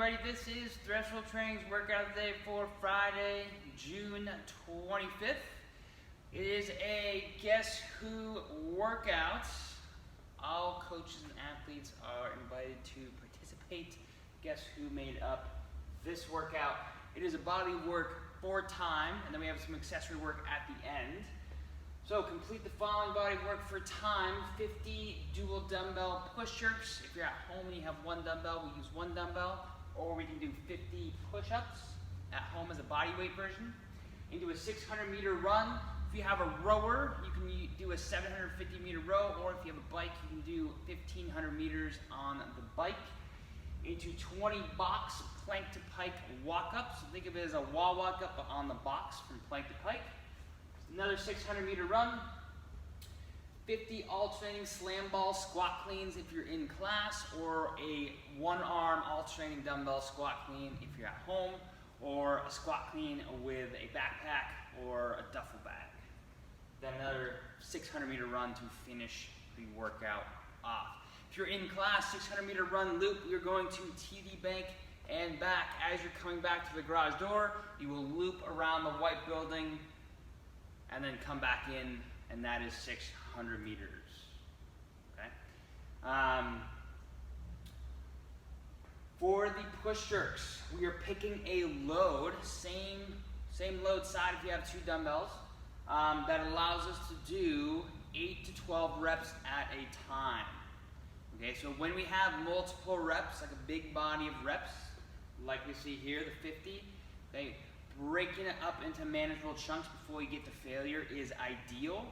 everybody, this is Threshold Training's workout of the day for Friday, June 25th. It is a Guess Who workout. All coaches and athletes are invited to participate. Guess who made up this workout? It is a body work for time, and then we have some accessory work at the end. So complete the following body work for time: 50 dual dumbbell push-ups. If you're at home and you have one dumbbell, we use one dumbbell, or we can do 50 push-ups at home as a body weight version. You can do a 600-meter run. If you have a rower, you can do a 750-meter row, or if you have a bike, you can do 1,500 meters on the bike. Into 20 box plank to pike walk-ups. So think of it as a wall walk-up but on the box from plank to pike. Another 600-meter run, 50 alternating slam ball squat cleans if you're in class, or a one-arm alternating dumbbell squat clean if you're at home, or a squat clean with a backpack or a duffel bag. Then another 600-meter run to finish the workout off. If you're in class, 600-meter run loop, you're going to TD bank and back. As you're coming back to the garage door, you will loop around the white building and then come back in, and that is 600 meters. Okay. For the push jerks, we are picking a load, same load side if you have two dumbbells, that allows us to do 8 to 12 reps at a time. Okay, so when we have multiple reps, like a big body of reps, like we see here, the 50, okay, breaking it up into manageable chunks before you get to failure is ideal,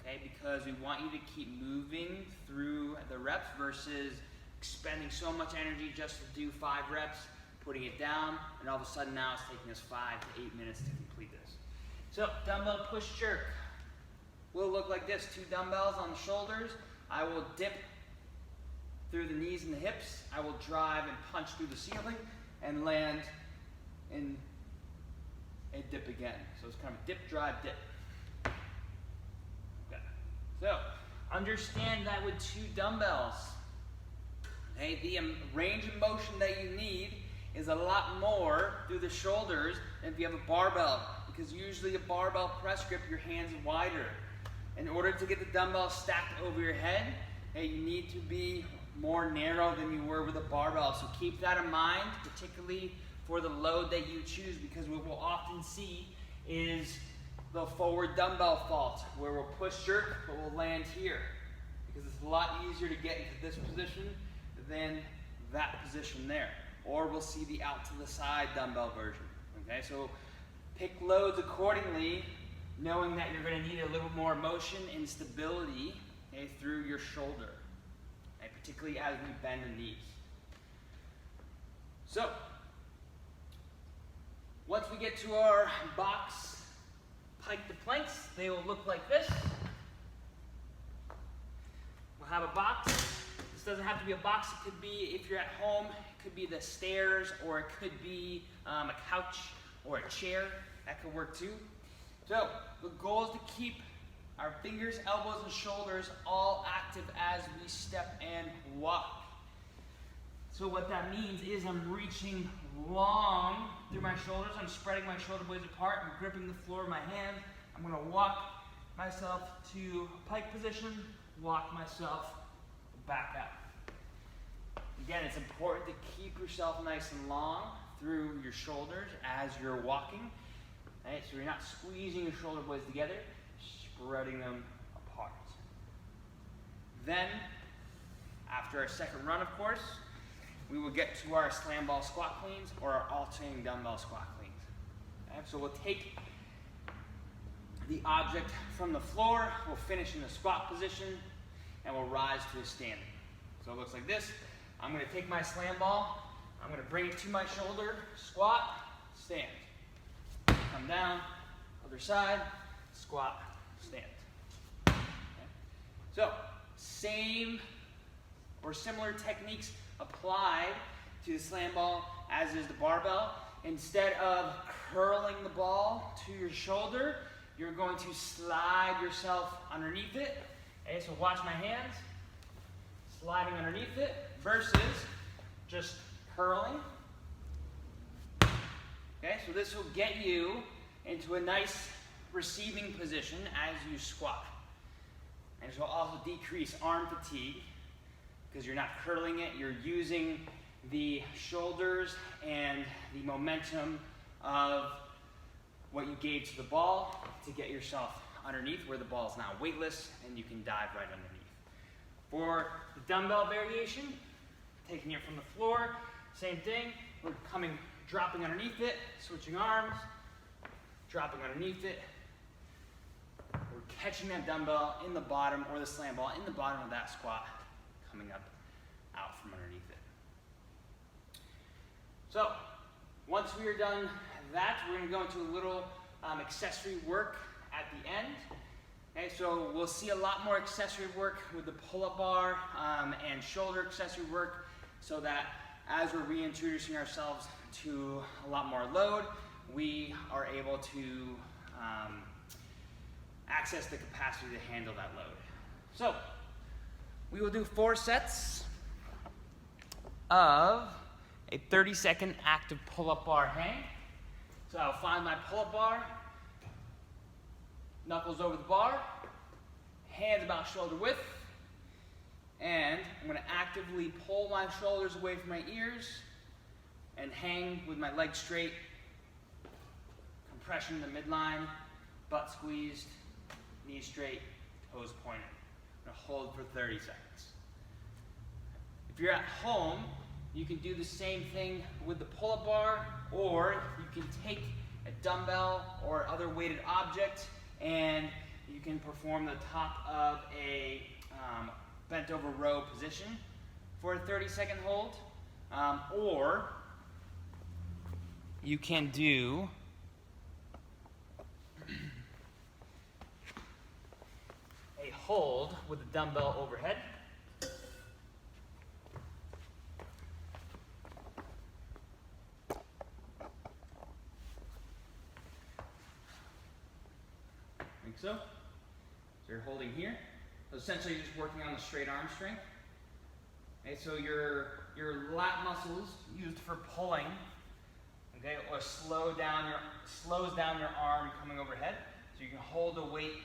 okay, because we want you to keep moving through the reps versus expending so much energy just to do 5 reps, putting it down, and all of a sudden now it's taking us 5 to 8 minutes to complete this. So dumbbell push jerk will look like this: 2 dumbbells on the shoulders. I will dip through the knees and the hips. I will drive and punch through the ceiling and land in a dip again. So it's kind of a dip, drive, dip. Okay. So understand that with 2 dumbbells, okay, the range of motion that you need is a lot more through the shoulders than if you have a barbell, because usually a barbell press grip, your hands are wider. In order to get the dumbbell stacked over your head, okay, you need to be more narrow than you were with a barbell. So keep that in mind, particularly for the load that you choose, because what we'll often see is the forward dumbbell fault, where we'll push jerk but we'll land here, because it's a lot easier to get into this position than that position there. Or we'll see the out to the side dumbbell version. Okay, so pick loads accordingly, knowing that you're going to need a little more motion and stability, okay, through your shoulder, okay, particularly as we bend the knees. So once we get to our box pike to planks, they will look like this. We'll have a box. This doesn't have to be a box. It could be, if you're at home, it could be the stairs, or it could be a couch or a chair. That could work too. So the goal is to keep our fingers, elbows, and shoulders all active as we step and walk. So what that means is I'm reaching long through my shoulders. I'm spreading my shoulder blades apart. I'm gripping the floor with my hands. I'm going to walk myself to pike position, walk myself back out. Again, it's important to keep yourself nice and long through your shoulders as you're walking. Right? So you're not squeezing your shoulder blades together, spreading them apart. Then, after our second run, of course, we will get to our slam ball squat cleans or our alternating dumbbell squat cleans. Okay? So we'll take the object from the floor, we'll finish in the squat position, and we'll rise to a standing. So it looks like this. I'm going to take my slam ball, I'm going to bring it to my shoulder, squat, stand. Come down, other side, squat, stand. Okay? So same or similar techniques applied to the slam ball as is the barbell. Instead of curling the ball to your shoulder, you're going to slide yourself underneath it. Okay, so watch my hands, sliding underneath it versus just curling Okay, so this will get you into a nice receiving position as you squat. And this will also decrease arm fatigue because you're not curling it, you're using the shoulders and the momentum of what you gave to the ball to get yourself underneath where the ball is now weightless and you can dive right underneath. For the dumbbell variation, taking it from the floor, same thing, we're dropping underneath it, switching arms, dropping underneath it. We're catching that dumbbell in the bottom or the slam ball in the bottom of that squat, coming up out from underneath it. So once we are done that, we're going to go into a little accessory work at the end. Okay, so we'll see a lot more accessory work with the pull-up bar and shoulder accessory work, so that as we're reintroducing ourselves to a lot more load, we are able to access the capacity to handle that load. So we will do 4 sets of a 30-second active pull-up bar hang. So I'll find my pull-up bar, knuckles over the bar, hands about shoulder width, and I'm going to actively pull my shoulders away from my ears and hang with my legs straight, compression in the midline, butt squeezed, knees straight, toes pointed. I'm going to hold for 30 seconds. If you're at home, you can do the same thing with the pull-up bar, or you can take a dumbbell or other weighted object and you can perform the top of a bent over row position for a 30-second hold, or you can do a hold with the dumbbell overhead. Like so. So you're holding here. So essentially you're just working on the straight arm strength. Okay, so your lat muscles used for pulling, okay, or slows down your arm coming overhead. So you can hold a weight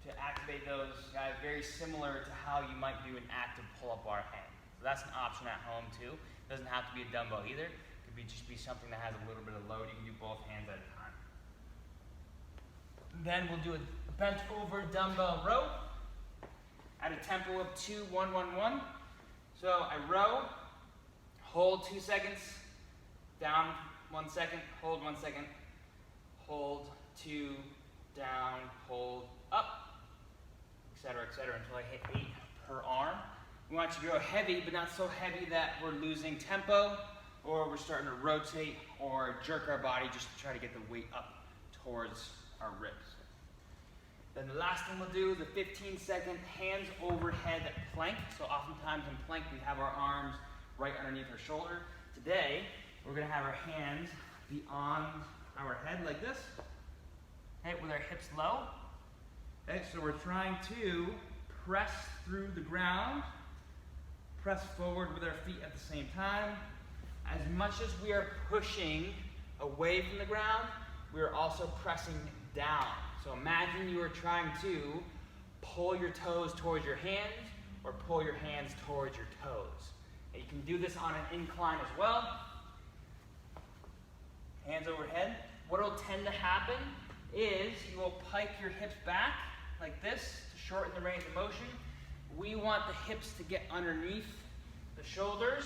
to activate those guys, very similar to how you might do an active pull-up bar hang. So that's an option at home too. It doesn't have to be a dumbbell either. It could just be something that has a little bit of load. You can do both hands at a time. Then we'll do a bent over dumbbell row at a tempo of 2, 1, 1, 1. So I row, hold 2 seconds, down 1 second, hold 1 second, hold 2, down, hold, up, etc., until I hit 8 per arm. We want you to go heavy, but not so heavy that we're losing tempo, or we're starting to rotate or jerk our body just to try to get the weight up towards our ribs. Then the last thing we'll do, the 15-second hands overhead plank. So oftentimes in plank we have our arms right underneath our shoulder. Today we're going to have our hands be on our head like this, okay, with our hips low. Okay, so we're trying to press through the ground, press forward with our feet at the same time. As much as we are pushing away from the ground, we are also pressing down. So imagine you are trying to pull your toes towards your hands or pull your hands towards your toes. And you can do this on an incline as well. Hands overhead. What will tend to happen is you will pike your hips back like this to shorten the range of motion. We want the hips to get underneath the shoulders.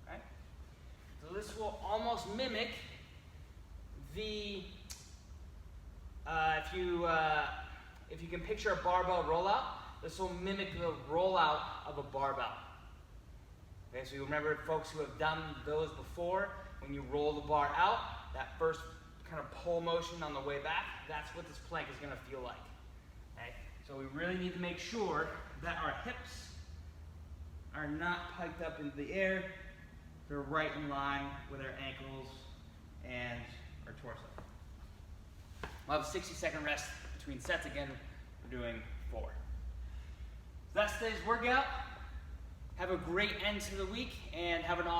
Okay? So this will almost mimic the, if you can picture a barbell rollout, this will mimic the rollout of a barbell. Okay, so you remember folks who have done those before, when you roll the bar out, that first kind of pull motion on the way back, that's what this plank is going to feel like. Okay? So we really need to make sure that our hips are not piked up into the air. They're right in line with our ankles and our torso. We'll have a 60-second rest between sets. Again, we're doing 4. So that's today's workout. Have a great end to the week and have an awesome